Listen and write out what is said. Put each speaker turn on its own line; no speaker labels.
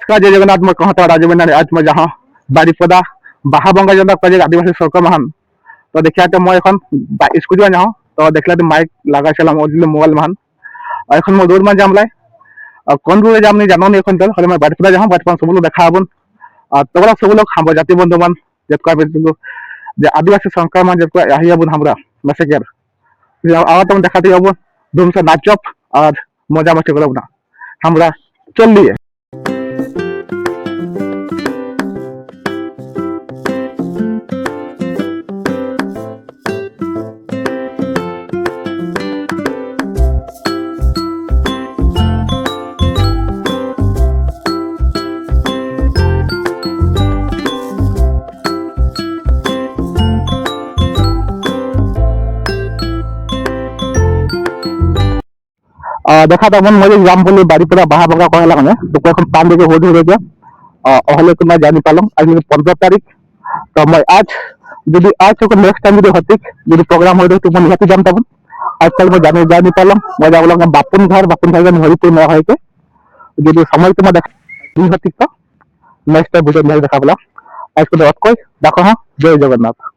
नमस्कार जय जगन्नाथ मैं कहता राजमेंद्र आज मैं जहाँ बारिपदा बाहा बंगा जनता कजे आदिवासी सरकार महान तो देखिए तो मैं এখন स्कूटी में जाऊँ तो देखला तो माइक लगा चला मोबाइल महान और এখন मैं रोड में जाम लाई और कौन रोड जाम नहीं जानो नहीं এখন तो खाली मैं बारिपदा जाऊँ बारिपदा सब लोग देखा हबन और तबला सब लोग हम जाति बंधु मान जतका जे आदिवासी सरकार मान जतका आही हबन हमरा मैसेजर आवा तुम देखाते हबन धूम से नाचप और मजा मस्ती करब ना हमरा चल लिए देखा था मन मजे जाम बोले बाड़ी पूरा बाहा बंगा कहे लगा तो এখন पान देके हो धरे गया हले तो मैं जानी पालम आज 15 तारीख तो मैं आज যদি आज को नेक्स्ट टाइम যদি হতিক যদি প্রোগ্রাম হয় তো मैं নিহাতি জানতাম आजकल मैं जानी पालम मैं जाबला बापुन घर में हरिपुर में है যদি समय तो मैं देख हतिक तो नेक्स्ट टाइम बुझे नहीं देखा बोला आज को कोई देखो हाँ जय जगन्नाथ।